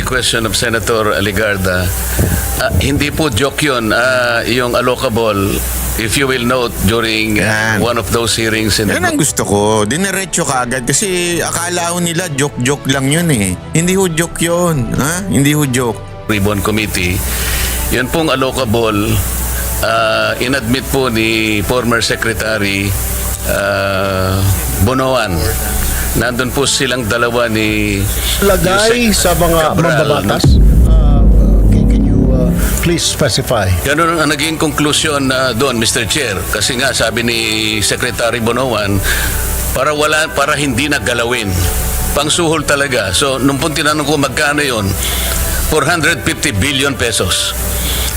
question of Senator Aligarda, hindi po joke yun. Yung allocable, if you will note during Yan. one of those hearings in Yan ang gusto ko. Dinerecho ka agad kasi akala ko nila joke-joke lang yun eh. Hindi ho joke yun. Ha? Hindi ho joke. Ribbon Committee, yun pong allocable, inadmit po ni former Secretary Bonoan. Nandun po silang dalawa ni Lagay sa mga Cabral, mambabatas. Can you please specify? Ganun ang naging konklusyon doon, Mr. Chair. Kasi nga, sabi ni Secretary Bonoan, para hindi nagalawin. Pangsuhol talaga. So, nung po tinanong ko magkano yun, 450 billion pesos.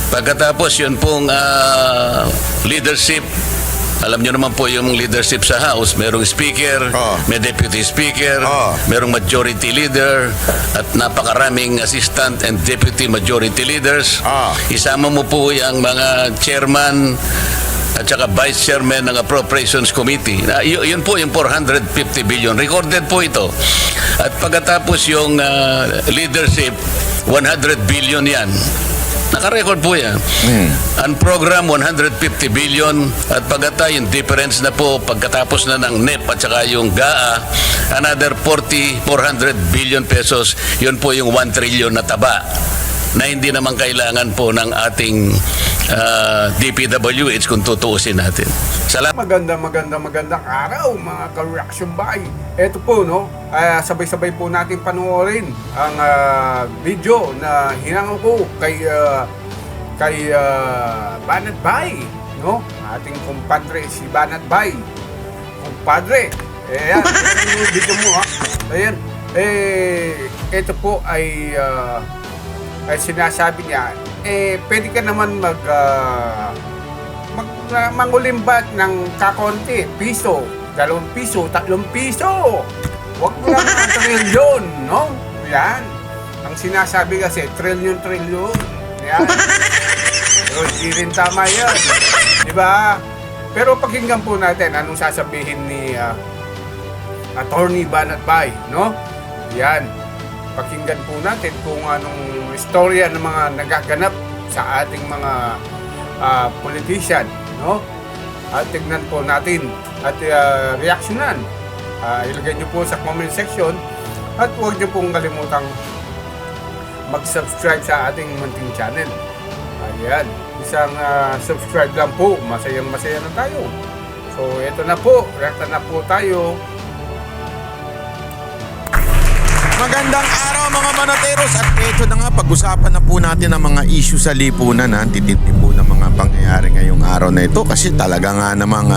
Pagkatapos yun pong leadership, alam nyo naman po yung leadership sa House, merong speaker, may deputy speaker, merong majority leader, at napakaraming assistant and deputy majority leaders. Isama mo po yung mga chairman at saka vice chairman ng Appropriations Committee. Yun po yung 450 billion. Recorded po ito. At pagkatapos yung leadership, 100 billion yan. Naka-record po yan. Ang program, 150 billion. At pagkatapos yung difference na po, pagkatapos na ng NEP at saka yung GAA, another 400 billion pesos. Yun po yung 1 trillion na taba na hindi naman kailangan po ng ating DPWH kung tutuusin natin. Salamat. Magandang araw mga ka-reaction by. Ito po no, sabay-sabay po natin panoorin ang video na hinango ko kay Banat Bay, no? Ating kumpadre si Banat Bay. Kumpadre. Ayan, yung video mo ha. Ayan. Ito po ay sinasabi niya, pwede ka naman mangulimbat ng kakonti, piso, 2 piso, 3 piso. Huwag mo lang ang trilyon, no? Yan. Ang sinasabi kasi, trilyon. Yan. Pero hindi rin tama yan. Diba? Pero pakinggan po natin anong sasabihin ni Attorney Banat Bay, no? Yan. Pakinggan po natin kung anong istorya ng mga nagaganap sa ating mga politician, no? At tignan po natin at reaksyonan. Ilagay nyo po sa comment section at huwag nyo pong kalimutang mag-subscribe sa ating munting channel. Ayan, isang subscribe lang po, masayang-masaya na tayo. So, ito na po, reacta na po tayo. Magandang araw mga manoteros at ito na nga, pag-usapan na po natin ang mga issue sa lipunan. Titipin po ng mga pangyayari ngayong araw na ito kasi talaga nga namang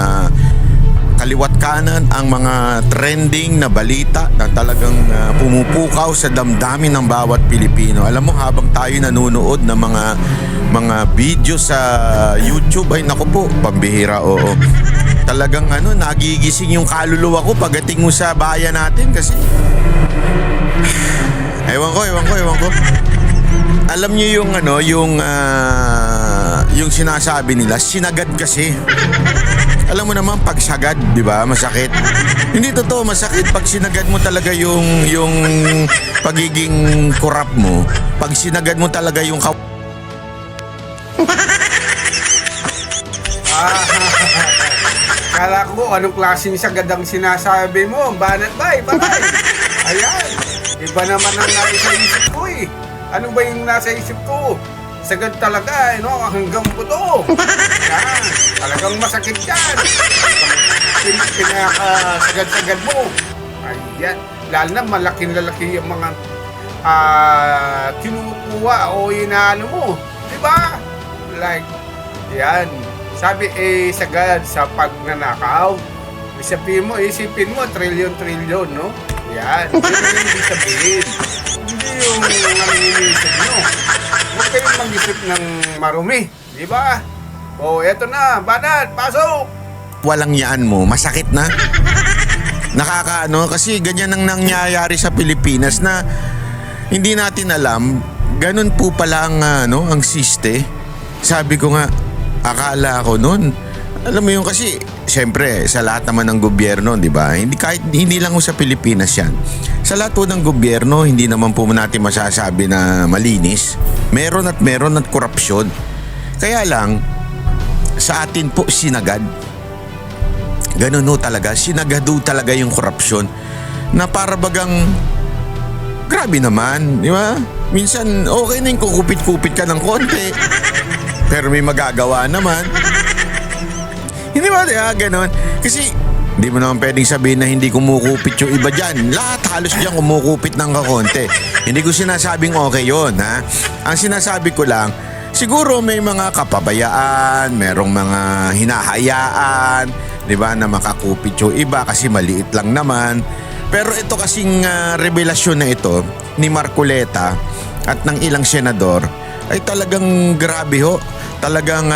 kaliwat kanan ang mga trending na balita na talagang pumupukaw sa damdamin ng bawat Pilipino. Alam mo, habang tayo nanonood ng mga video sa YouTube, ay naku po, pambihira, oo. Talagang nagigising yung kaluluwa ko pagdating mo sa bayan natin kasi Ewan ko. Alam niyo yung sinasabi nila, sinagad kasi. Alam mo naman pag sagad, 'di ba? Masakit. Hindi totoo masakit pag sinagad mo talaga yung pagiging korap mo. Pag sinagad mo talaga yung Kala ko anong klaseng sagad ang sinasabi mo, Banat Bay, bakit? Ayan, iba naman ang nasa isip ko eh. Ano ba yung nasa isip ko? Sagad talaga, no? Hanggang buto. Yan, talagang masakit yan. Pinaka-sagad-sagad mo. Ayan, lalo na malaking-lalaki yung mga kinukuha o inaano mo. Diba? Like, yan. Sabi, sagad sa pagnanakaw. Isipin mo, trilyon, no? Yan. Hindi yung ibig sabihin. Hindi yung iniisip nyo. Huwag kayong mag-isip ng marumi. Di ba? O, eto na. Banat, pasok! walang yaan mo, masakit na. Nakakaano, kasi ganyan ang nangyayari sa Pilipinas na hindi natin alam, ganun po pala ang, ang siste. Sabi ko nga, akala ko noon, Alam mo yun kasi, siyempre, sa lahat naman ng gobyerno, di ba? Hindi lang sa Pilipinas yan. Sa lahat po ng gobyerno, hindi naman po natin masasabi na malinis. Meron at korupsyon. Kaya lang, sa atin po sinagad. Ganun ho talaga. Sinagado talaga yung korupsyon. Na para bagang, grabe naman, di ba? Minsan, okay na yung kukupit-kupit ka ng konti. Pero may magagawa naman. Hindi ba, ganon? Kasi, hindi mo naman pwedeng sabihin na hindi kumukupit yung iba dyan. Lahat halos dyan kumukupit ng kakonti. Hindi ko sinasabing okay yon, ha? Ang sinasabi ko lang, siguro may mga kapabayaan, merong mga hinahayaan, di ba, na makakupit yung iba kasi maliit lang naman. Pero ito kasing revelasyon na ito ni Marcoleta at ng ilang senador ay talagang grabe ho. Talagang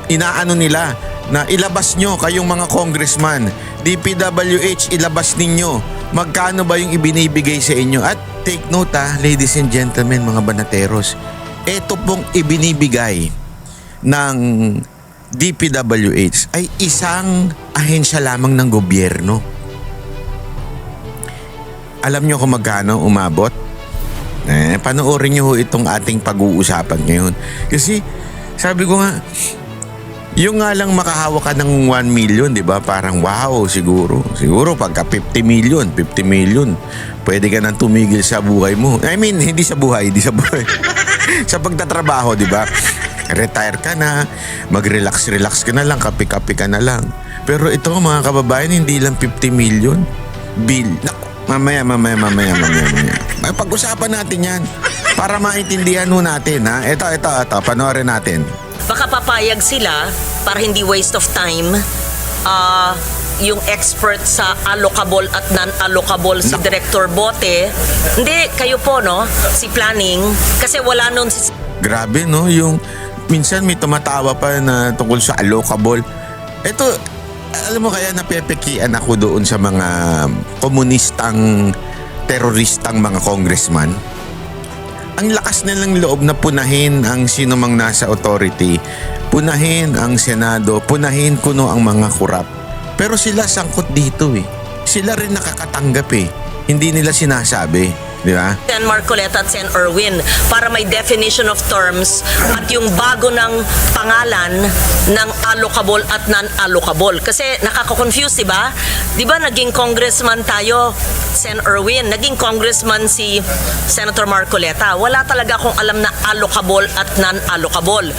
inaano nila na ilabas nyo kayong mga congressman, DPWH, ilabas ninyo magkano ba yung ibinibigay sa inyo. At take note ladies and gentlemen, mga banateros, ito pong ibinibigay ng DPWH ay isang ahensya lamang ng gobyerno. Alam nyo kung magkano umabot? Panoorin nyo ho itong ating pag-uusapan ngayon. Kasi sabi ko nga, yung nga lang makahawak ka ng 1 million, di ba? Parang wow, siguro. Siguro pagka 50 million, pwede ka nang tumigil sa buhay mo. I mean, hindi sa buhay. Sa pagtatrabaho, di ba? Retire ka na, mag-relax ka na lang, kape-kape ka na lang. Pero ito mga kababayan, hindi lang 50 million. Bill. Mamaya. May pag-usapan natin yan para maintindihan ho natin, ha? Ito, panoorin natin. Baka papayag sila para hindi waste of time yung expert sa allocable at non-allocable si Director Bote. Hindi, kayo po, no? Si Planning. Kasi wala nun si... Grabe, no? Yung minsan may tumatawa pa na tungkol sa allocable. Ito, alam mo kaya napepekian ako doon sa mga komunistang, teroristang mga congressman. Ang lakas nilang loob na punahin ang sino mang nasa authority, punahin ang Senado, punahin kuno ang mga kurap. Pero sila sangkot dito eh. Sila rin nakakatanggap eh. Hindi nila sinasabi, di ba? Sen Marcoleta at Sen Erwin para may definition of terms at yung bago ng pangalan ng allocable at non-allocable. Kasi nakaka-confuse, di ba? Di ba naging congressman tayo, Sen Erwin, naging congressman si Senator Marcoleta. Wala talaga akong alam na allocable at non-allocable.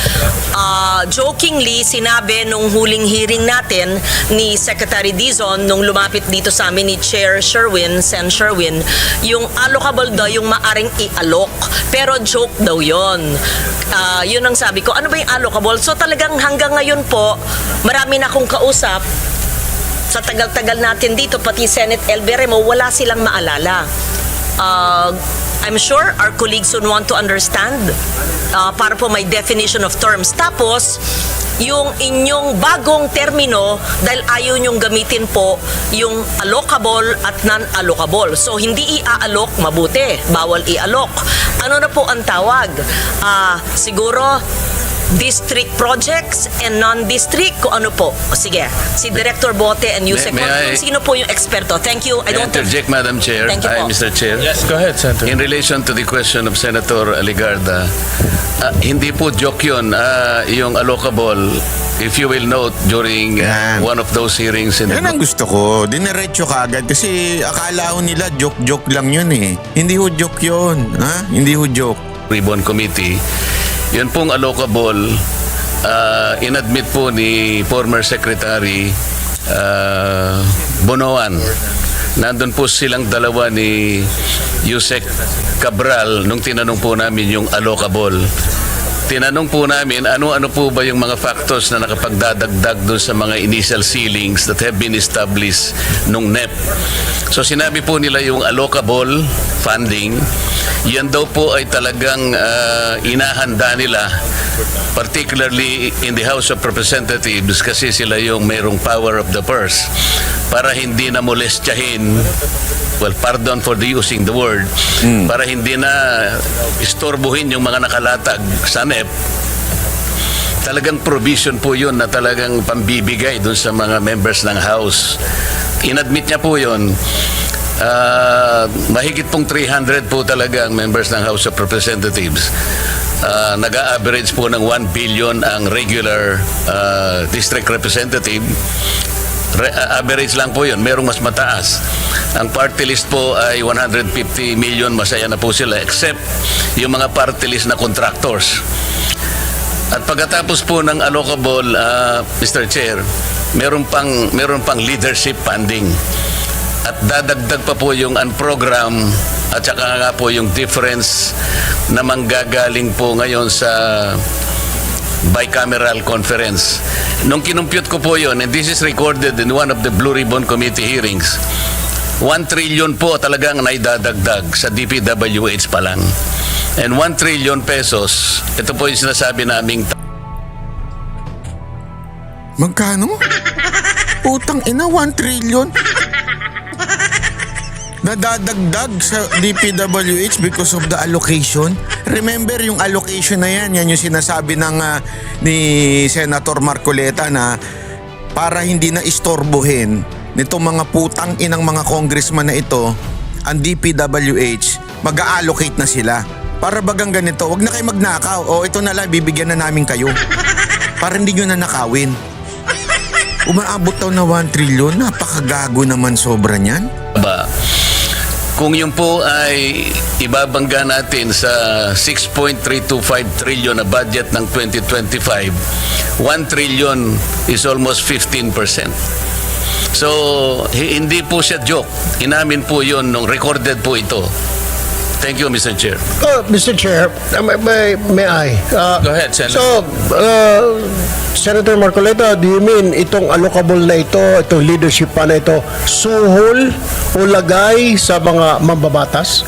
Jokingly, sinabi nung huling hearing natin ni Secretary Dizon nung lumapit dito sa amin ni Chair Sherwin, Sen Sherwin, yung allocable daw yung maaring i-alok. Pero joke daw yun. Yun ang sabi ko. Ano ba yung allocable? So talagang hanggang ngayon po, marami na akong kausap sa tagal-tagal natin dito, pati Senate El Berremo, wala silang maalala. I'm sure our colleagues would want to understand para po may definition of terms. Tapos, yung inyong bagong termino, dahil ayaw nyong gamitin po yung allocable at non-allocable. So, hindi i-aalok, mabuti. Bawal i-alok. Ano na po ang tawag? Siguro, district projects and non-district, kung ano po. O sige, si Director Bote and Yusek, sino po yung eksperto? Thank you. I don't interject, Madam Chair. Thank you po. Mr. Chair. Yes, go ahead, Senator. In relation to the question of Senator Aligarda, hindi po joke yun. Yung allocable, if you will note during Yan. one of those hearings in the Yan ang gusto ko. Dinerecho ka agad kasi akala ko nila joke lang yun eh. Hindi ho joke yun. Ha? Hindi ho joke. Ribbon Committee, yun pong allocable, inadmit po ni former Secretary Bonoan. Nandun po silang dalawa ni Yusek Cabral nung tinanong po namin yung allocable. Tinanong po namin ano-ano po ba yung mga factors na nakapagdadagdag doon sa mga initial ceilings that have been established nung NEP. So sinabi po nila yung allocable funding, yan daw po ay talagang inahanda nila, particularly in the House of Representatives kasi sila yung mayroong power of the purse para hindi na molestyahin, well, pardon for the using the word, para hindi na istorbohin yung mga nakalatag sa NEP. talagang provision po yun na talagang pambibigay dun sa mga members ng House. Inadmit niya po yun. Mahigit pong 300 po talaga ang members ng House of Representatives. Nag-a-average po ng 1 billion ang regular district representative. Average lang po yun, merong mas mataas. Ang party list po ay 150 million, masaya na po sila, except yung mga party list na contractors. At pagkatapos po ng allocable, Mr. Chair, meron pang leadership funding. At dadagdag pa po yung unprogram at saka nga po yung difference na manggagaling po ngayon sa bicameral conference. Nung kinumpute ko po yun, and this is recorded in one of the Blue Ribbon Committee hearings, 1 trillion po talagang naidadagdag sa DPWH pa lang. And 1 trillion pesos, ito po yung sinasabi naming Magkano? Utang ina, 1 trillion. Nadadagdag sa DPWH because of the allocation. Remember yung allocation na yan yung sinasabi ng ni Senator Marcoleta na para hindi na istorbohin nitong mga putang inang mga congressman na ito, ang DPWH, mag-a-allocate na sila. Para bagang ganito, wag na kayo magnakaw. O ito na lang, bibigyan na namin kayo. Para hindi nyo na nakawin. Umaabot daw na 1 trillion, napakagago naman sobra niyan. ba? Kung yun po ay ibabangga natin sa 6.325 trillion na budget ng 2025, 1 trillion is almost 15%. So, hindi po siya joke. Inamin po yun nung recorded po ito. Thank you, Mr. Chair. Mr. Chair, may I? Go ahead, Senator. So, Senator Marcoleta, do you mean itong allocable na ito, itong leadership pa na ito, suhol o lagay sa mga mambabatas?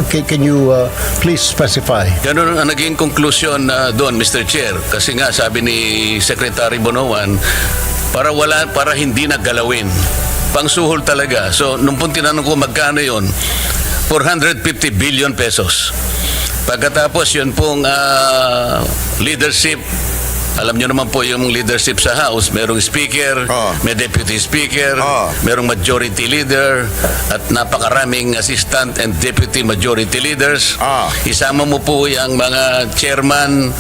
Can you please specify? Ganun ang naging conclusion doon, Mr. Chair. Kasi nga, sabi ni Secretary Bonoan, para hindi naggalawin. Pangsuhol talaga. So, nung pong tinanong ko magkano yun, 450 billion pesos. Pagkatapos yun pong leadership, alam nyo naman po yung leadership sa House, merong speaker, may deputy speaker, merong majority leader, at napakaraming assistant and deputy majority leaders. Isama mo po yung mga chairman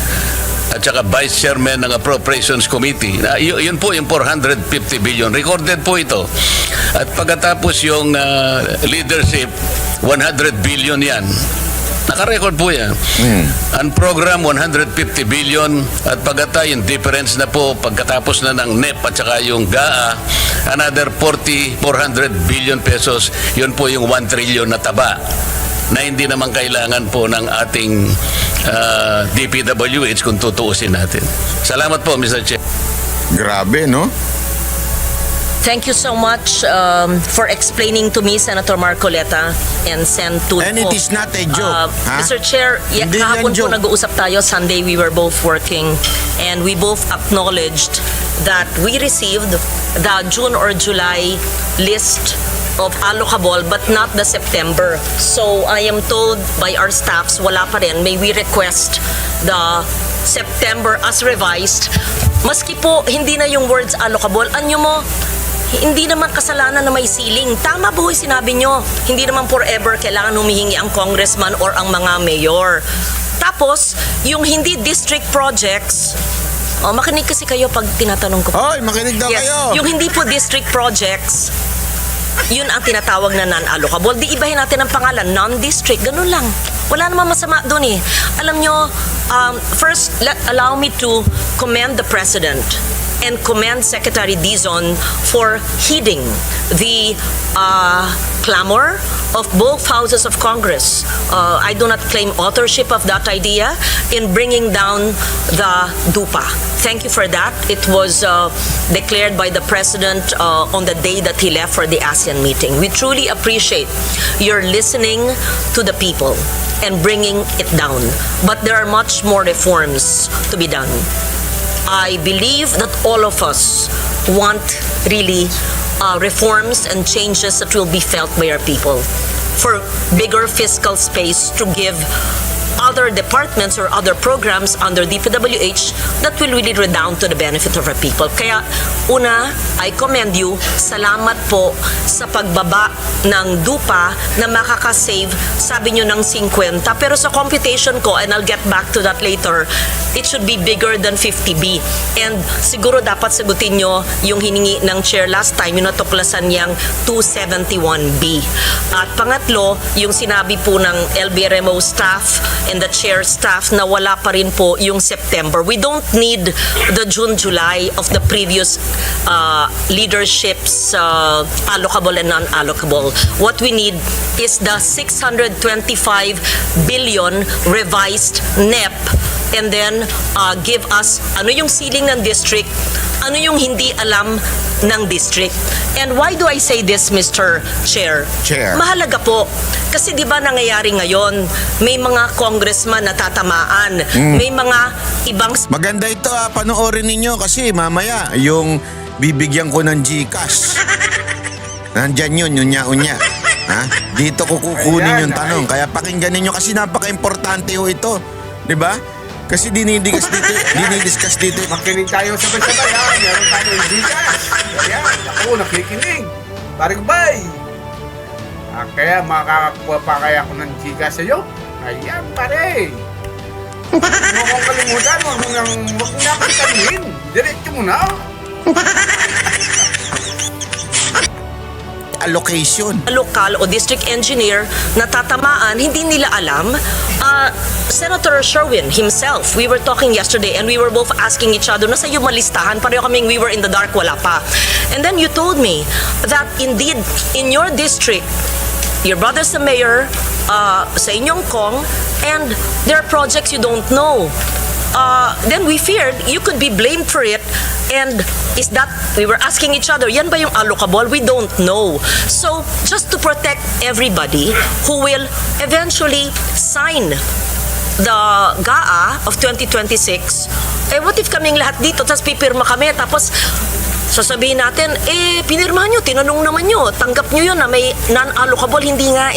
at saka vice chairman ng Appropriations Committee. Yun po yung 450 billion. Recorded po ito. At pagkatapos yung leadership, 100 billion yan. Naka-record po yan. Ang program, 150 billion. At yung difference na po, pagkatapos na ng NEP at saka yung GAA, another 400 billion pesos. Yun po yung 1 trillion na taba na hindi naman kailangan po ng ating DPWH kung tutuusin natin. Salamat po, Mr. Chair. Grabe, no? Thank you so much for explaining to me, Senator Marcoleta and Sen. Tulfo. And it is not a joke. Ha? Mr. Chair, Hindi kahapon yan po joke. nag-uusap tayo. Sunday we were both working and we both acknowledged that we received the June or July list of allocable but not the September. So I am told by our staffs, wala pa rin. May we request the September as revised. Maski po, hindi na yung words allocable. Anyo mo, hindi naman kasalanan na may ceiling. Tama po yung sinabi nyo. Hindi naman forever kailangan humihingi ang congressman or ang mga mayor. Tapos, yung hindi district projects, makinig kasi kayo pag tinatanong ko. Hoy, makinig daw kayo. Yung hindi po district projects, yun ang tinatawag na non-allocable. Di ibahin natin ang pangalan, non-district, ganun lang. Wala namang masama doon eh. Alam nyo, first, allow me to commend the President and commend Secretary Dizon for heeding the clamor of both houses of Congress. I do not claim authorship of that idea in bringing down the DUPA. Thank you for that. It was declared by the President on the day that he left for the ASEAN meeting. We truly appreciate your listening to the people and bringing it down. But there are much more reforms to be done. I believe that all of us want really reforms and changes that will be felt by our people for bigger fiscal space to give other departments or other programs under DPWH that will really redound to the benefit of our people. Kaya una, I commend you. Salamat po sa pagbaba ng DUPA na makakasave, sabi nyo, ng 50. Pero sa computation ko, and I'll get back to that later, it should be bigger than 50B. And siguro dapat sagutin nyo yung hiningi ng chair last time, yung natuklasan niyang 271B. At pangatlo, yung sinabi po ng LBRMO staff and the chair staff na wala pa rin po yung September. We don't need the June-July of the previous leadership's allocable and non-allocable. What we need is the 625 billion revised NEP, and then give us ano yung ceiling ng district, ano yung hindi alam ng district. And why do I say this, Mr. Chair? Chair. Mahalaga po. Kasi di ba nangyayari ngayon, may mga congressman na tatamaan, may mga ibang Maganda ito panoorin ninyo kasi mamaya yung bibigyan ko ng GCash. Nandyan yun, unya-unya. Ha? Dito ko kukunin yung tanong. Kaya pakinggan ninyo kasi napaka-importante ho ito. Di ba? Kasi dinidiscuss dito. Makinig tayo sabay-sabay, ha? Meron tayo yung Gcash. Ayan, ako, nakikinig. Parang bay. Kaya makakakuha pa kaya ako ng Gcash sa'yo? Ayan, pare. Huwag mong kalimutan, huwag mo nang pagkaluhin. Diretso mo na. Allocation. lokal o district engineer na tatamaan, hindi nila alam. Senator Sherwin himself, we were talking yesterday and we were both asking each other, nasa yung malistahan, pareho kaming we were in the dark, wala pa. And then you told me that indeed, in your district, your brother's the mayor, sa inyong Kong, and there are projects you don't know. Then we feared you could be blamed for it. And is that, we were asking each other, yan ba yung allocable? We don't know. So, just to protect everybody who will eventually sign the GAA of 2026, what if kaming lahat dito, tapos pipirma kami, tapos sasabihin natin, pinirma nyo, tinanong naman nyo, tanggap nyo yun na may non-allocable, hindi nga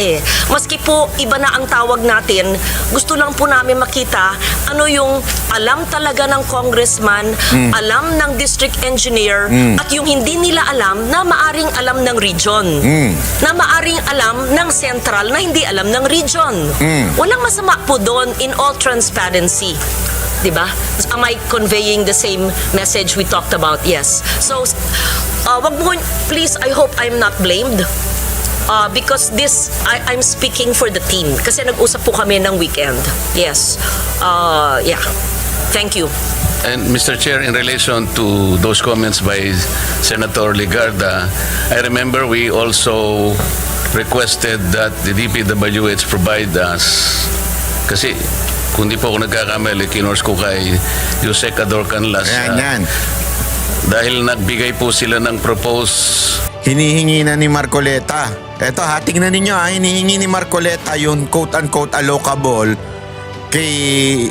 Maski po, iba na ang tawag natin, gusto lang po namin makita ano yung alam talaga ng congressman, alam ng district engineer, at yung hindi nila alam na maaring alam ng region. Na maaring alam ng central na hindi alam ng region. Walang masama po doon in all transparency. Diba? Am I conveying the same message we talked about? Yes. So, wag mo, please, I hope I'm not blamed. Because this, I'm speaking for the team. Kasi nag-usap po kami ng weekend. Yes. Yeah. Thank you. And Mr. Chair, in relation to those comments by Senator Ligarda, I remember we also requested that the DPWH provide us, kasi kung di po ako nagkakamali, kinors ko kay Yusek Ador Canlas. Yan. Dahil nagbigay po sila ng propose. Hinihingi na ni Marcoleta. Eto tingnan ninyo hinihingi ni Marcoleta yung quote-unquote allocable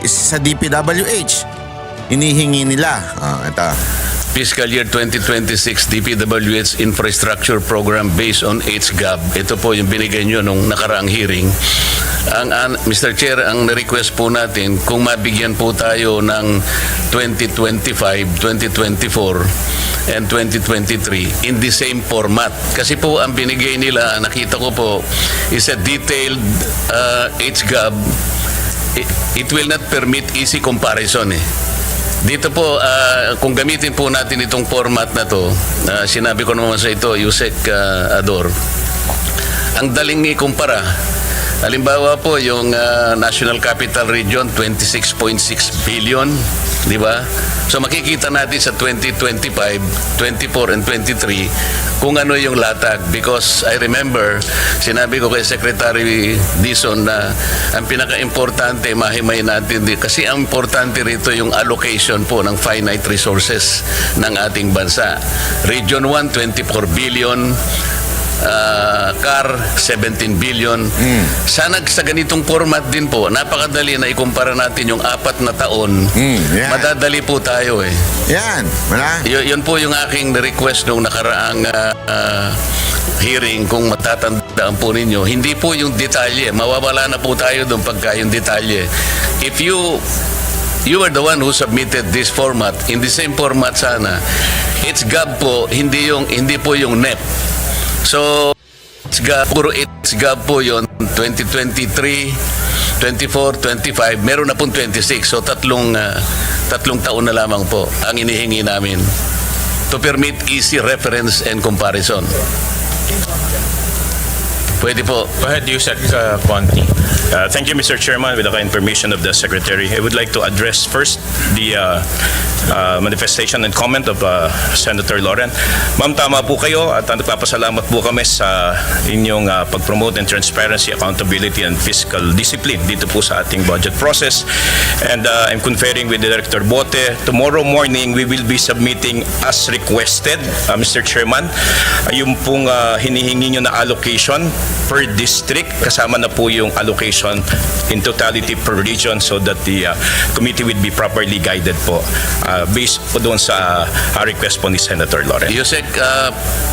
sa DPWH. Hinihingi nila. Ito. Fiscal Year 2026 DPWH Infrastructure Program based on HGAB. Ito po yung binigay nyo nung nakaraang hearing. Mr. Chair, ang request po natin, kung mabigyan po tayo ng 2025, 2024, and 2023 in the same format. Kasi po ang binigay nila, nakita ko po, is a detailed HGAB. It will not permit easy comparison Dito po, kung gamitin po natin itong format na to, sinabi ko naman sa ito, Yusek Ador, ang daling ikumpara. Halimbawa po, yung National Capital Region, 26.6 billion, di ba? So makikita natin sa 2025, 24, and 23 kung ano yung latag. Because I remember, sinabi ko kay Secretary Dizon na ang pinaka-importante, mahimay natin din. Kasi ang importante rito yung allocation po ng finite resources ng ating bansa. Region 1, 24 billion. CAR 17 billion. Sana sa ganitong format din po, napakadali na ikumpara natin yung 4 na taon. Madadali po tayo Yan. Wala? Yun po yung aking request nung nakaraang hearing, kung matatandaan po ninyo, hindi po yung detalye. Mawawala na po tayo doon pagka yung detalye. If you are the one who submitted this format, in the same format sana, it's GAB po, hindi po yung NEP. So, it's GAB, puro it's GAB po yun, 2023, 24, 25, meron na pong 26. So, tatlong taon na lamang po ang inihingi namin to permit easy reference and comparison. Pwede po. Go ahead, Yusek Conti. Thank you, Mr. Chairman. With the kind permission of the Secretary, I would like to address first the manifestation and comment of Senator Lauren. Ma'am, tama po kayo at nagpapasalamat po kami sa inyong pag-promote and transparency, accountability, and fiscal discipline dito po sa ating budget process. And I'm conferring with Director Bote. Tomorrow morning, we will be submitting as requested, Mr. Chairman, yung pong hinihingi nyo na allocation per district, kasama na po yung allocation in totality per region so that the committee would be properly guided po based po doon sa request po ni Senator Lauren. Yusek,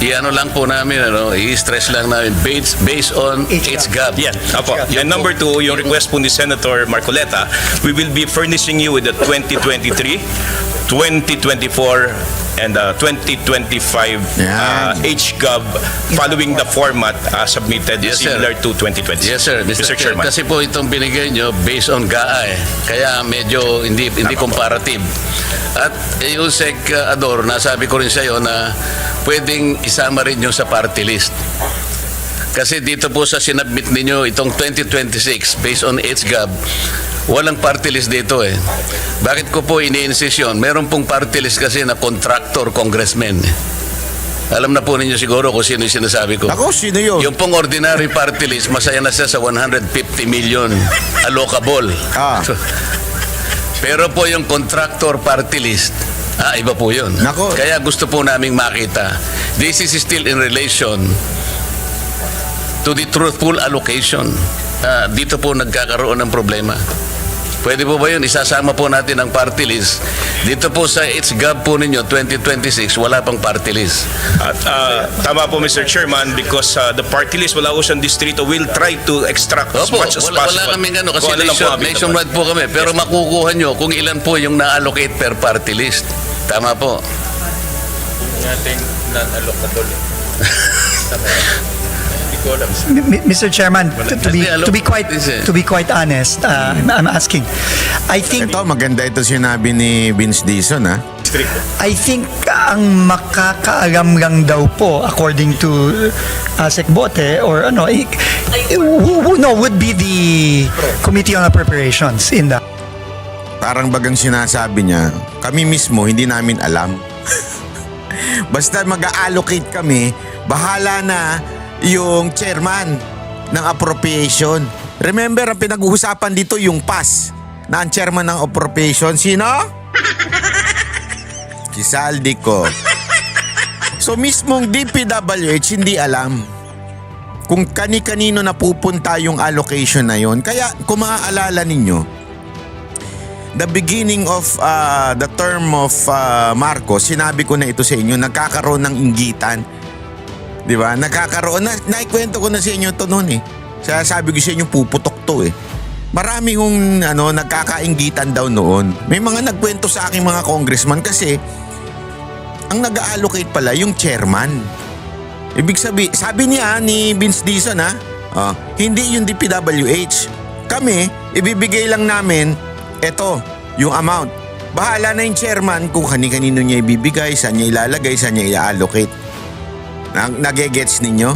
iano lang po namin, i-stress lang namin, based on HGAB. Yeah, apo. And number two, yung request po ni Senator Marcoleta, we will be furnishing you with the 2023, 2024, and 2025 HGAB following the format submitted Yes, sir. similar to 2020. Yes, sir. Mr. Chairman. Kasi po itong binigay nyo based on GAA Kaya medyo hindi comparative. At Yusek Ador, nasabi ko rin sa iyo na pwedeng isama rin nyo sa party list. Kasi dito po sa sinabmit ninyo itong 2026 based on HGAB, walang party list dito eh. Bakit ko po ini-insist yun? Meron pong party list kasi na contractor congressman. Alam na po ninyo siguro kung sino yung sinasabi ko. Ako, sino yun? Yung pong ordinary party list, masaya na siya sa 150 million allocable. Pero po yung contractor party list, iba po yun. Nako. Kaya gusto po naming makita. This is still in relation to the truthful allocation. Dito po nagkakaroon ng problema. Pwede po ba yun? Isasama po natin ang party list. Dito po sa HGAB po ninyo, 2026, wala pang party list. At tama po, Mr. Chairman, because the party list, wala ko siyang distrito, will try to extract as Opo, much as wala possible. kaming kasi Kung ano lang po available. nationwide po kami. Pero makukuha nyo kung ilan po yung na-allocate per party list. Tama po. Nating non-allocable. Mr. Chairman, to be quite honest, I'm asking. I think Ito, maganda ito sinabi ni Vince Dizon, ha? I think ang makakaalam lang daw po according to Asek Bote or would be the Committee on Appropriations in that. Parang bagang sinasabi niya, kami mismo hindi namin alam. Basta mag-allocate kami, bahala na yung chairman ng appropriation. Remember, ang pinag-uusapan dito yung PAS na ang chairman ng appropriation. Sino? Si Saldi ko. So mismong DPWH hindi alam kung kani-kanino napupunta yung allocation na yon. Kaya kung maaalala ninyo, the beginning of the term of Marcos, sinabi ko na ito sa inyo, nagkakaroon ng inggitan. Di ba? Nagkakaroon na, naikwento ko na sa inyo ito noon eh. Sabi ko sa inyo, puputok to eh. Marami hong nagkakainggitan daw noon. May mga nagkwento sa aking mga congressman kasi ang nag-allocate pala yung chairman. Ibig sabi niya ni Vince Dizon hindi yung DPWH. Kami, ibibigay lang namin eto, yung amount. Bahala na yung chairman kung kani-kanino niya ibibigay, saan niya ilalagay, saan niya i-allocate. Nagegets ninyo?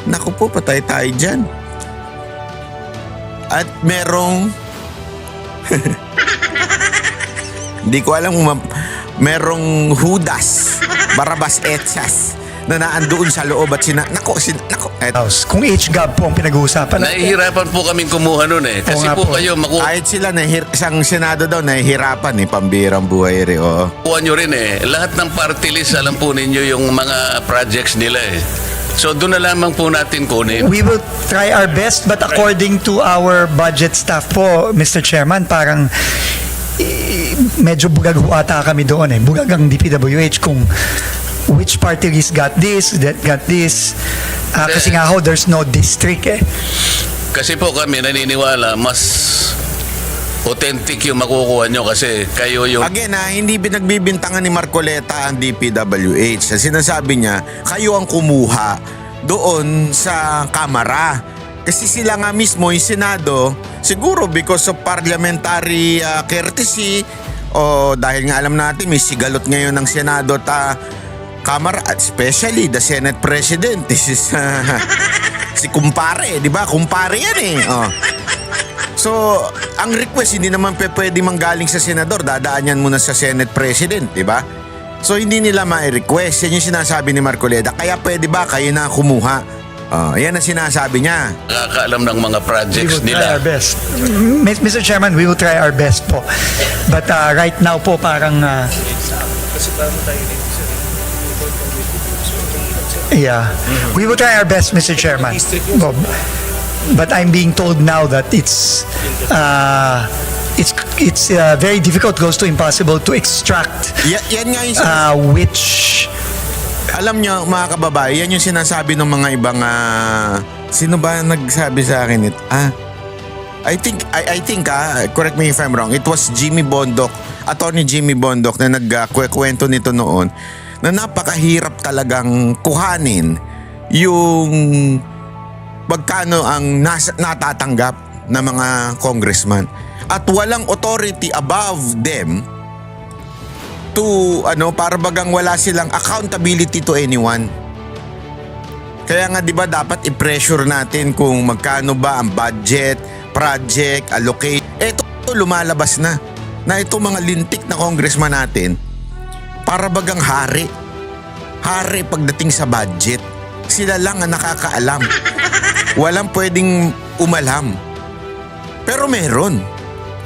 Naku po, patay tayo dyan. At merong hindi ko alam kung merong Judas Barabas Etsas na naandoon sa loob at Kung HGAB po ang pinag-uusapan. Nahihirapan po kaming kumuha nun eh. Kasi nga po po. kayo kahit sila isang senado daw nahihirapan pambirang buhay rin. makuha nyo rin eh. Lahat ng party list, alam po ninyo yung mga projects nila eh. So doon na lamang po natin kunin. We will try our best but according to our budget staff po, Mr. Chairman, parang medyo bugag ata kami doon eh. Bugag ang DPWH kung which party list got this, that got this. Kasi nga ho, there's no district eh. Kasi po kami naniniwala mas authentic yung makukuha nyo kasi kayo yung... Again hindi binagbibintangan ni Marcoleta ang DPWH. Sinasabi niya, kayo ang kumuha doon sa Kamara. Kasi sila nga mismo, yung Senado, siguro because of parliamentary courtesy o dahil nga alam natin may sigalot ngayon ng Senado at Kamara, especially the Senate President. This is si kumpare, di ba? Kumpare yan eh. Oh. So, ang request hindi naman pwede manggaling sa senador, dadaan yan muna sa Senate President, di ba? So, hindi nila ma-request. Yan yung sinasabi ni Marcoleta. Kaya pwede ba kayo na kumuha? Yan ang sinasabi niya. Nakakaalam ng mga We projects will try nila. our best. Mr. Chairman, we will try our best po. But right now po parang... yeah. We will try our best, Mr. Chairman. But I'm being told now that it's very difficult, close to impossible to extract Yan nga yung which... Alam nyo, mga kababayan, yan yung sinasabi ng mga ibang... sino ba nagsabi sa akin ito? I think, correct me if I'm wrong, it was Jimmy Bondoc, Attorney Jimmy Bondoc na nagkwento nito noon na napakahirap talagang kuhanin yung magkano ang natatanggap ng mga congressman. At walang authority above them to para bagang wala silang accountability to anyone. Kaya nga 'di ba dapat i-pressure natin kung magkano ba ang budget, project, allocate. Ito lumalabas na itong mga lintik na congressman natin para bagang hari pagdating sa budget. Sila lang ang nakakaalam. Walang pwedeng umalam. Pero meron.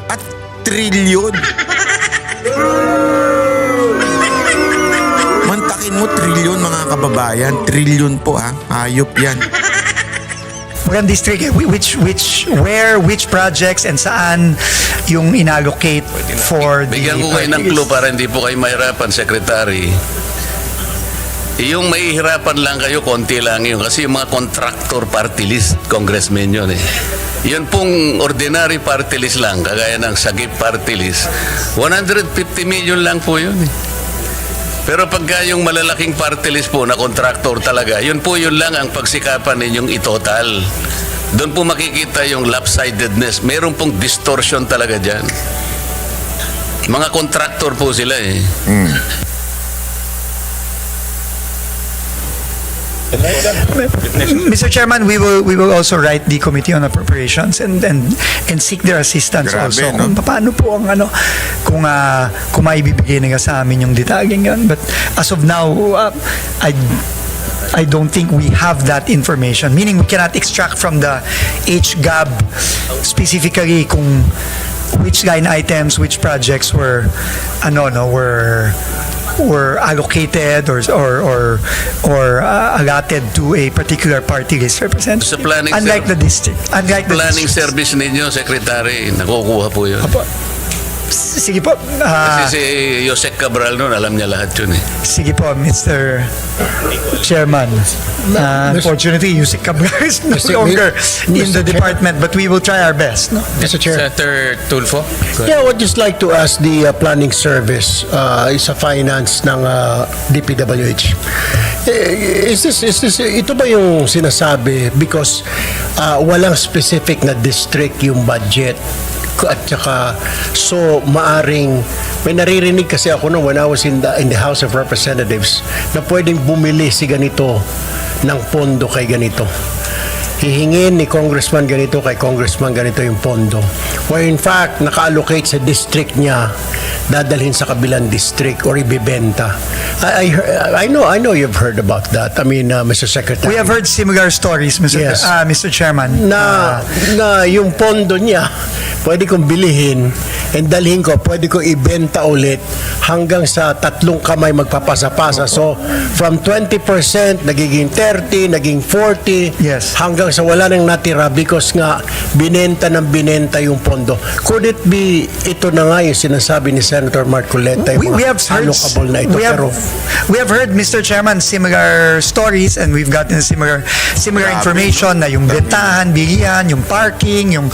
At trilyon. Mantakin mo, trilyon mga kababayan. Trilyon po Hayop yan. Walang district eh. Which projects and saan yung inallocate for the... Bigyan ko kayo ng clue para hindi po kayo mahirapan, Secretary. Yung mahihirapan lang kayo, konti lang yun. Kasi yung mga contractor party list, congressmen yun eh. Yun pong ordinary party list lang, kagaya ng Sagip party list, 150 million lang po yun eh. Pero pagka yung malalaking party list po na contractor talaga, yun lang ang pagsikapan ninyong itotal. Doon po makikita yung lopsidedness. Meron pong distortion talaga dyan. Mga contractor po sila eh. Mr. Chairman, we will also write the Committee on Appropriations and seek their assistance. Grabe, also. no? Kung paano po ang kung maibibigay nila sa amin yung detalyeng yan. But as of now, I don't think we have that information. Meaning we cannot extract from the HGAB specifically kung which line items, which projects were allocated or allotted to a particular party list representative. Sa planning Unlike the district. Planning service ninyo, Secretary, nakukuha po yun. Apo. Sige po. Kasi si Yosek Cabral noon, alam niya lahat yun eh. Sige po, Mr. Chairman. Unfortunately, Yusik Cabral is no longer in the department, but we will try our best. No? Mr. Chair. Senator Tulfo? Yeah, I would just like to ask the planning service sa finance ng DPWH. Is this ito ba yung sinasabi because walang specific na district yung budget at saka so maaring may naririnig kasi ako nung when I was in the House of Representatives na pwedeng bumili si ganito ng pondo kay ganito. Hihingin ni congressman ganito kay congressman ganito yung pondo. Where in fact, naka-allocate sa district niya, dadalhin sa kabilang district or ibibenta. I know you've heard about that. I mean, Mr. Secretary. We have heard similar stories, Yes. Mr. Chairman. Na yung pondo niya, pwede kong bilihin and dalhin ko, pwede ko ibenta ulit hanggang sa 3 kamay magpapasa-pasa. So, from 20%, nagiging 30, naging 40, Yes. hanggang sa wala nang natira because nga binenta yung pondo. Could it be, ito na nga yung sinasabi ni Senator Marcoleta, yung We mga have heard, allocable na ito. Pero, we have heard, Mr. Chairman, similar stories, and we've gotten similar information na yung bentahan, bilihan, yung parking, yung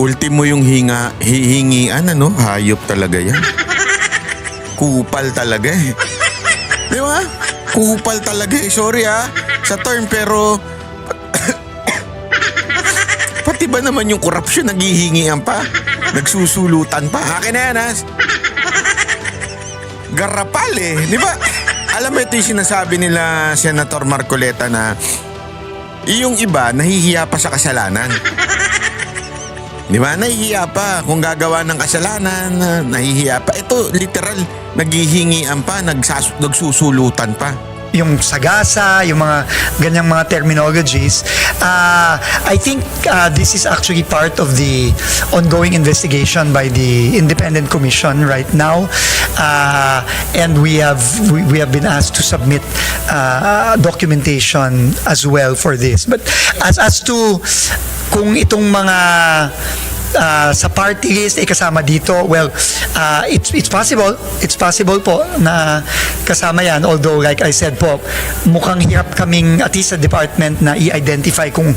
Ultimo yung hihingian, ano? Hayop talaga yan. Kupal talaga eh. Di ba? Kupal talaga eh. Sorry sa term, pero pati ba naman yung korupsyon naghihingian pa? Nagsusulutan pa? Akin na yan, Garapal eh. Di ba? Alam mo ito yung sinasabi nila Senator Marcoleta na yung iba nahihiya pa sa kasalanan. Di ba? Nahihiya pa. Kung gagawa ng kasalanan, nahihiya pa. Ito, literal, naghihingian pa, nagsusulutan pa. yung sagasa, yung mga ganyang mga terminologies. I think this is actually part of the ongoing investigation by the Independent Commission right now, and we have been asked to submit documentation as well for this. But as to kung itong mga sa party list ay kasama dito, well, it's possible po na kasama yan, although like I said po, mukhang hirap kaming at least sa department na i-identify kung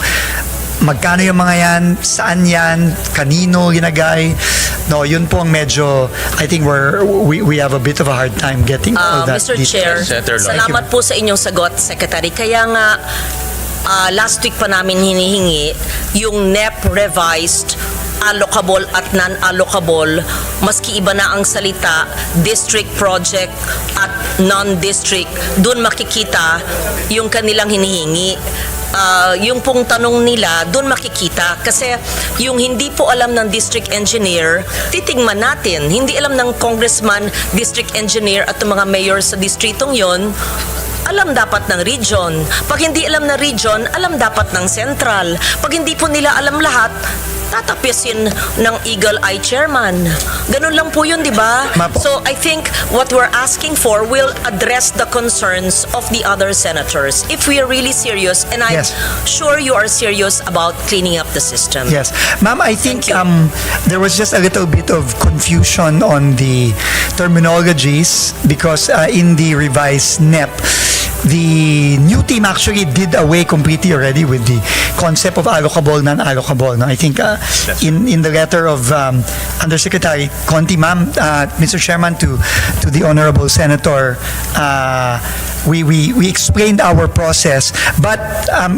magkano yung mga yan, saan yan, kanino ginagay. No, yun po ang medyo, I think we have a bit of a hard time getting all that Mr. detail. Chair, Senator Lloyd. salamat po sa inyong sagot, Secretary. Kaya nga, last week pa namin hinihingi yung NEP revised allocable at non-allocable, maski iba na ang salita, district project at non-district, doon makikita yung kanilang hinihingi. Yung pong tanong nila, doon makikita. Kasi yung hindi po alam ng district engineer, titingnan natin. Hindi alam ng congressman, district engineer at mga mayor sa distritong yon, alam dapat ng region. Pag hindi alam ng region, alam dapat ng central. Pag hindi po nila alam lahat, tatapisin ng Eagle Eye Chairman. Ganun lang po yun, di ba? Mapo. So I think what we're asking for will address the concerns of the other senators if we are really serious, and I'm Yes. sure you are serious about cleaning up the system. Yes. Ma'am, I think Thank you. there was just a little bit of confusion on the terminologies because in the revised NEP, the new team actually did away completely already with the concept of allocable, non-allocable. No? I think in the letter of Undersecretary Conti, ma'am, Mr. Chairman, to the Honorable Senator, we explained our process, but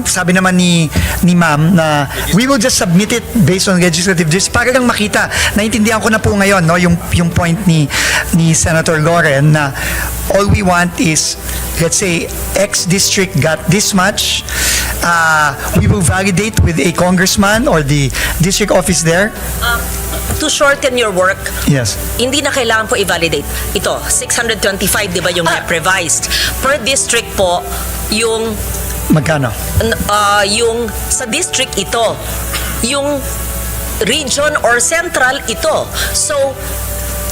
sabi naman ni ma'am na we will just submit it based on legislative justice para lang makita. Naintindihan ko na po ngayon, no, yung point ni Senator Loren na all we want is, let's say, X district got this much. We will validate with a congressman or the district office there. To shorten your work, Yes. hindi na kailangan po i-validate. Ito, 625, di ba yung NEP revised? Per district po, yung Magkano? yung sa district ito, yung region or central ito. So,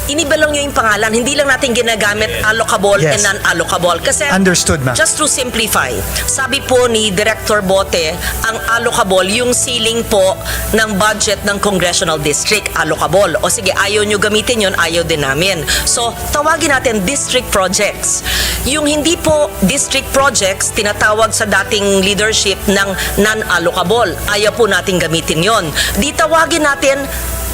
iniba lang yung pangalan, hindi lang natin ginagamit allocable Yes. and non-allocable. Kasi, Understood, ma'am. just to simplify, sabi po ni Director Bote, ang allocable, yung ceiling po ng budget ng congressional district, allocable. O sige, ayaw nyo gamitin yun, ayaw din namin. So, tawagin natin district projects. Yung hindi po district projects, tinatawag sa dating leadership ng non-allocable. Ayaw po natin gamitin yon. Di tawagin natin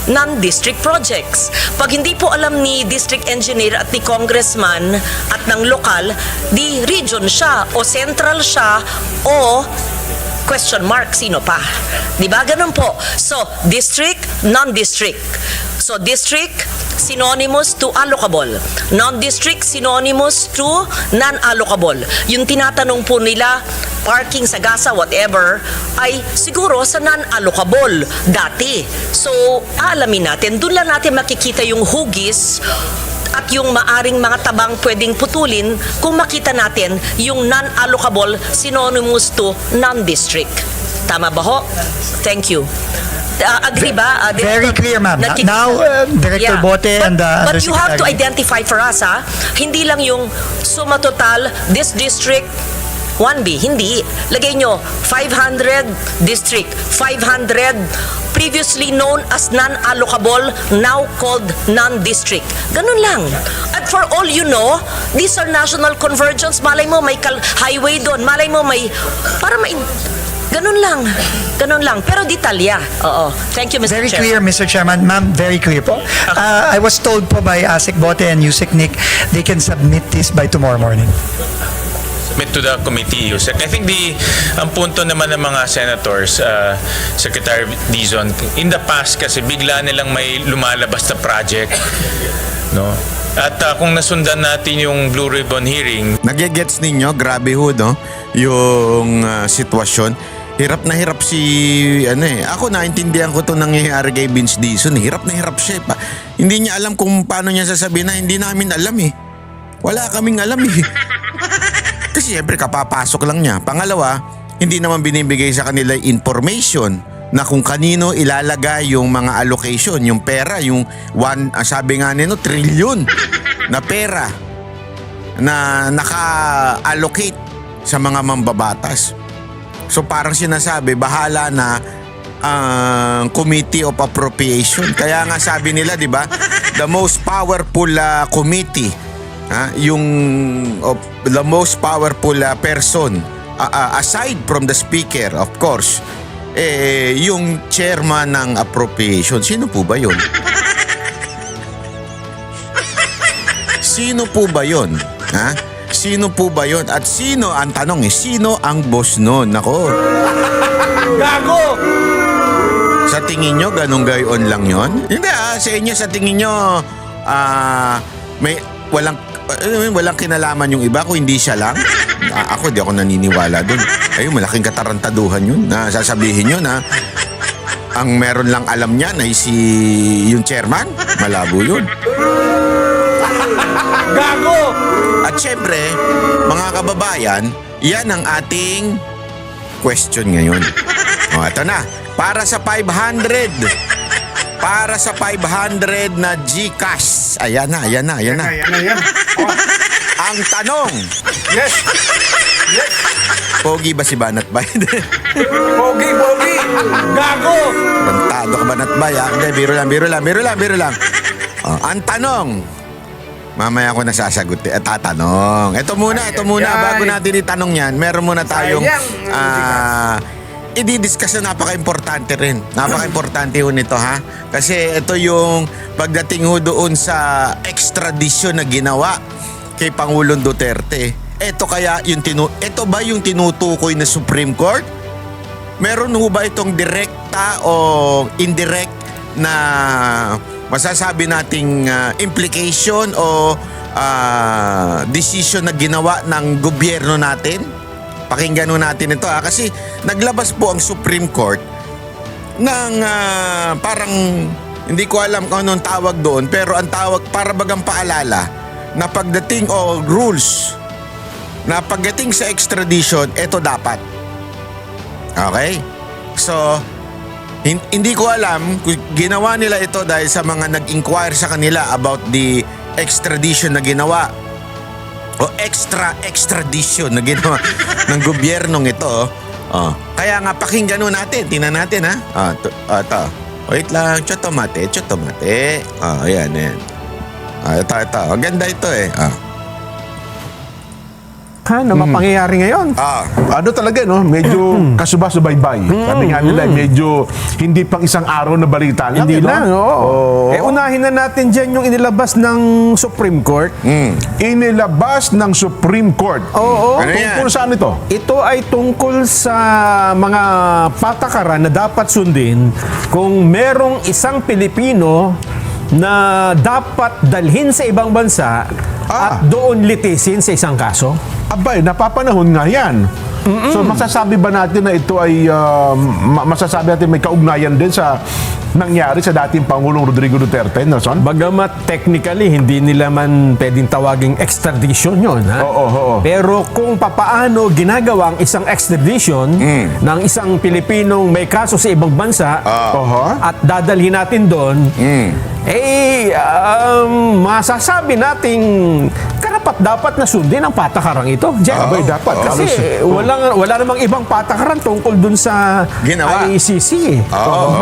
non-district projects. Pag hindi po alam ni district engineer at ni congressman at ng lokal, di region siya o central siya o question mark, sino pa? Di ba? Ganun po. So, district, non-district. So, district, synonymous to allocable. Non-district, synonymous to non-allocable. Yung tinatanong po nila, parking, sagasa, whatever, ay siguro sa non-allocable dati. So, aalamin natin, doon lang natin makikita yung hugis at yung maaring mga tabang pwedeng putulin kung makita natin yung non-allocable synonymous to non-district. Tama ba ho? Thank you. Agree ba? Very clear, ma'am. Now, Director Bote and the But you have to Undersecretary. identify for us, hindi lang yung suma total, this district, 1B, hindi. Lagay nyo, 500 district, 500 previously known as non-allocable, now called non-district. Ganun lang. At for all you know, these are national convergence. Malay mo may highway doon. Malay mo may, para may, ganun lang. Ganun lang. Pero detalya. Oo. Thank you, Mr. Very Chair. clear, Mr. Chairman. Ma'am, very clear po. I was told po by ASEC Bote and Yusek Nick, they can submit this by tomorrow morning. Submit to the committee, Yusek. I think ang punto naman ng mga senators, Secretary Dizon, in the past kasi bigla nilang may lumalabas na project, no? At kung nasundan natin yung Blue Ribbon hearing, Nagigets ninyo, grabe ho, no? Yung sitwasyon. Hirap na hirap ako naintindihan ko itong nangyayari kay Vince Dizon. Hirap na hirap siya. Hindi niya alam kung paano niya sasabihin na hindi namin alam eh. Wala kaming alam eh. Kasi siyempre kapapasok lang niya. Pangalawa, hindi naman binibigay sa kanila information na kung kanino ilalagay yung mga allocation, yung pera, yung sabi nga nino, trilyon na pera na naka-allocate sa mga mambabatas. So parang sinasabi, bahala na ang Committee of Appropriation. Kaya nga sabi nila, di ba, the most powerful committee, the most powerful person, aside from the speaker, of course, yung chairman ng appropriation. Sino po ba yun? Sino po ba yun? Sino po ba yun? At sino, ang tanong sino ang boss nun? Nako. Gago! Sa tingin nyo, ganun gayon lang yon? Hindi sa inyo, sa tingin nyo, may walang kinalaman yung iba kung hindi siya lang. Ako, di ako naniniwala dun. Ayun, malaking katarantaduhan yun na sasabihin nyo na ang meron lang alam niya na yung chairman. Malabo yun. Gago! At syempre, mga kababayan, yan ang ating question ngayon. Ito na. Para sa 500 na GCash. Ayan na. Ayan. Oh, Ang tanong, yes! Yes! pogi ba si Banat Bay? Pogi! Gago! Bantado ka Banat Bay, Hindi, biro lang. Ang tanong, mamaya ako nasasagot tatanong. Ito muna, bago natin itanong yan, meron muna tayong i-discuss na napaka-importante rin. Napaka-importante ho nito, Kasi ito yung pagdating ho doon sa extradition na ginawa kay Pangulong Duterte. Ito ba yung tinutukoy na Supreme Court? Meron ho ba itong direkta o indirect na masasabi nating implication o decision na ginawa ng gobyerno natin? Pakinggan natin ito kasi naglabas po ang Supreme Court ng parang hindi ko alam kung anong tawag doon, pero ang tawag para bagang paalala na pagdating rules na pagdating sa extradition, ito dapat. Okay? So hindi ko alam kung ginawa nila ito dahil sa mga nag-inquire sa kanila about the extradition na ginawa o extradition na ginawa ng gobyernong ito. Kaya nga pakinggan natin. Tingnan natin ito. Wait lang. Chotomate. Ayan. Ito. Ang ganda ito na mapangyayari ngayon. Ano talaga, no? Medyo kasubay-subaybay. Sabi nga nila, medyo hindi pang isang araw na balita lang. Hindi lang, oo. Unahin na natin dyan yung inilabas ng Supreme Court. Inilabas ng Supreme Court. Oo. Ano yan? Tungkol saan ito? Ito ay tungkol sa mga patakaran na dapat sundin kung merong isang Pilipino na dapat dalhin sa ibang bansa at doon litisin sa isang kaso. Abay, napapanahon nga yan. So masasabi ba natin na ito ay masasabi natin may kaugnayan din sa nangyari sa dating Pangulong Rodrigo Duterte, Nelson? Bagamat technically, hindi nila man pwedeng tawaging extradition yon, ha? Oo. Pero kung papaano ginagawa ang isang extradition ng isang Pilipinong may kaso sa ibang bansa at dadalhin natin doon, masasabi nating karapat dapat na sundin ang patakarang ito. Abay, dapat. Kasi wala namang ibang patakaran tungkol dun sa Ginawa. ICC.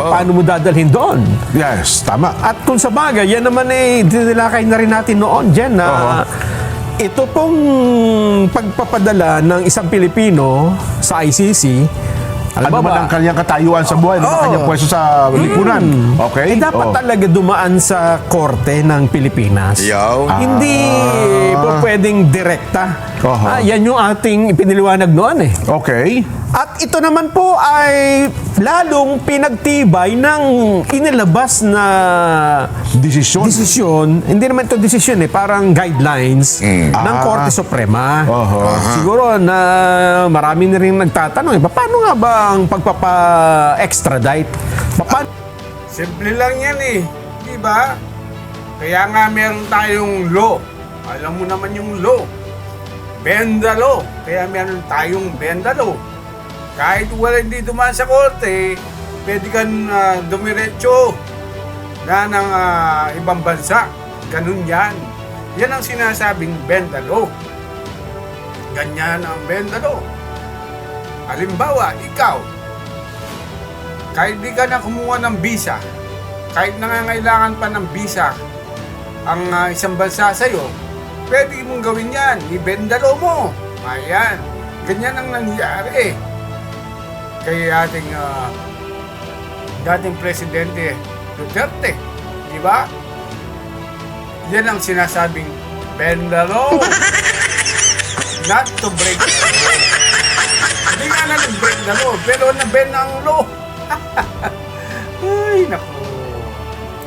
Paano mo dadalhin doon? Yes, tama. At kung sa bagay, yan naman dinilakay na rin natin noon dyan na ito pong pagpapadala ng isang Pilipino sa ICC, Ano man ang kanyang katayuan sa buhay, ano ang kanyang pwesto sa lipunan. Okay? dapat talaga dumaan sa korte ng Pilipinas. Yaw. Hindi po pwedeng direkta. Oho. Yan yung ating ipiniliwanag noon eh. Okay. At ito naman po ay lalong pinagtibay ng inilabas na desisyon. Hindi naman ito desisyon parang guidelines ng Korte Suprema. Siguro na marami na rin nagtatanong, paano nga ba ang pagpapa-extradite? Simple lang yan di ba? Kaya nga meron tayong law. Alam mo naman yung law. Benda law. Kaya meron tayong benda law. Kahit wala hindi dumaan sa korte, pwede kang dumiretso na ng ibang bansa. Ganun yan. Yan ang sinasabing benda law. Ganyan ang benda law. Halimbawa, ikaw, kahit di ka na kumuha ng visa, kahit nangangailangan pa ng visa ang isang bansa sa'yo, pwede mong gawin yan. Ibendalo mo. Ayan. Ganyan ang nangyari kay ating dating Presidente Duterte. Di ba? Yan ang sinasabing bendalo. Not to break the law. Hindi nga na nag-break the law, pero na-bend ang law. Ay, naku.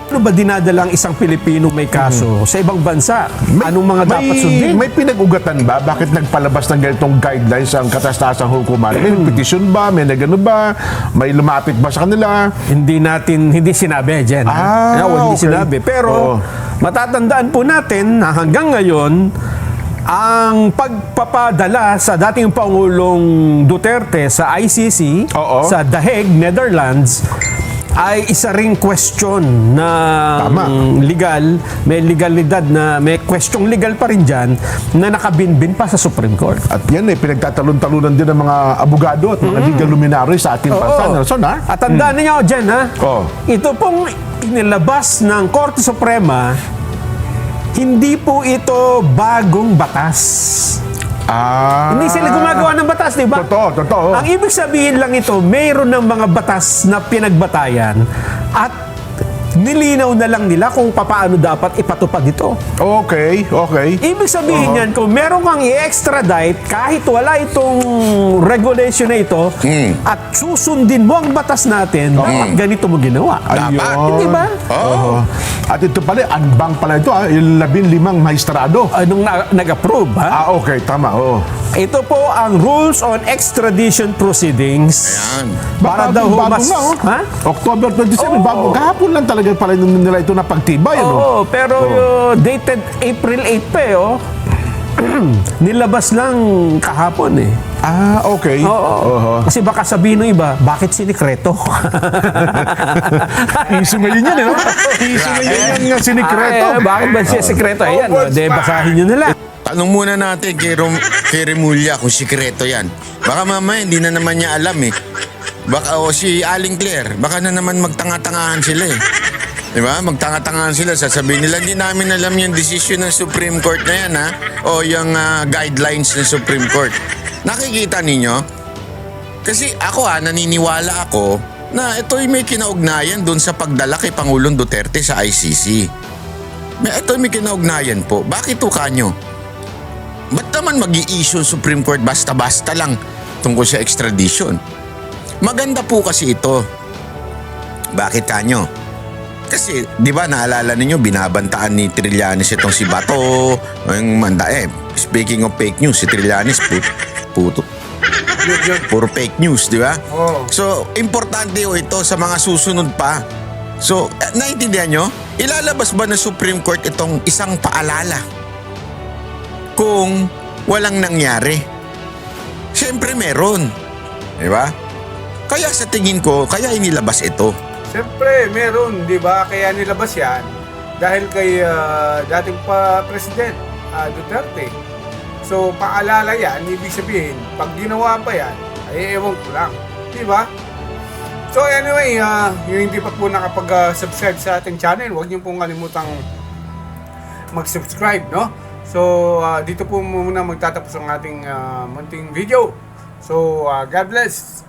Ano ba dinadala ang isang Pilipino may kaso sa ibang bansa? Anong mga dapat sundin? May pinag-ugatan ba? Bakit nagpalabas ng ganitong guidelines ang katastasang hukuman? May petition ba? May nagano ba? May lumapit ba sa kanila? Hindi sinabi, Jen. Hindi okay. sinabi. Pero matatandaan po natin na hanggang ngayon, ang pagpapadala sa dating Pangulong Duterte sa ICC, sa The Hague, Netherlands, ay isa ring question na legal, may legalidad na, may question legal pa rin dyan na nakabinbin pa sa Supreme Court. At yan pinagtatalon-talunan din ng mga abogado at mga legal luminaries sa ating bansa, Nelson, ha? At tandaan niyo, Jen, ito pong inilabas ng Korte Suprema, hindi po ito bagong batas. Hindi sila gumagawa ng batas, di ba? Totoo. Ang ibig sabihin lang ito, mayroon ng mga batas na pinagbatayan at nilinaw na lang nila kung paano dapat ipatupad ito. Okay. Ibig sabihin yan, kung meron kang i-extradite, kahit wala itong regulation na ito, at susundin mo ang batas natin, dapat ganito mo ginawa. Dapat. Hindi ba? At ito pala, unbang pala ito, yung 15 maestrado. Anong nag-approve, ha? Okay, tama, Ito po ang Rules on Extradition Proceedings. Ayan. Para daw bago mas... na, Ha? October 27, bago. Kahapon lang talaga pala nila ito napagtibay, Pero dated April 8 pa nilabas lang kahapon Okay. Kasi baka sabihin ng iba, bakit sinikreto? Iso ngayon yan, Iso ngayon yan sinikreto. Bakit ba siya sikreto? Ayan, basahin nyo nila. Tanong muna natin kay Remulla kung sikreto yan. Baka mamaya hindi na naman niya alam Baka si Aling Claire, baka na naman magtanga-tangahan sila Di ba? Magtanga-tangahan sila. Sasabihin nila, hindi namin alam yung decision ng Supreme Court na yan o yung guidelines ng Supreme Court. Nakikita ninyo? Kasi ako naniniwala ako na ito'y may kinaugnayan doon sa pagdala kay Pangulong Duterte sa ICC. Ito'y may kinaugnayan po. Bakit to kanyo? Ba't naman mag-i-issue Supreme Court basta-basta lang tungkol sa extradition? Maganda po kasi ito. Bakit kanyo? Kasi, di ba, naalala ninyo, binabantaan ni Trillanes itong si Bato, yung speaking of fake news, si Trillanes, puro fake news, di ba? So, importante ito sa mga susunod pa So, naiintindihan nyo? Ilalabas ba ng Supreme Court itong isang paalala kung walang nangyari? Siyempre meron. Di ba? Kaya sa tingin ko, kaya inilabas ito. Siyempre, meron, di ba? Kaya nilabas yan dahil kay dating pa President Duterte. So, paalala yan, ibig sabihin, pag ginawa pa yan, ay ewan ko lang. Di ba? So, anyway, yung hindi pa po nakapag-subscribe sa ating channel, huwag niyo pong kalimutang mag-subscribe, no? So, dito po muna magtatapos ang ating munting video. So, God bless.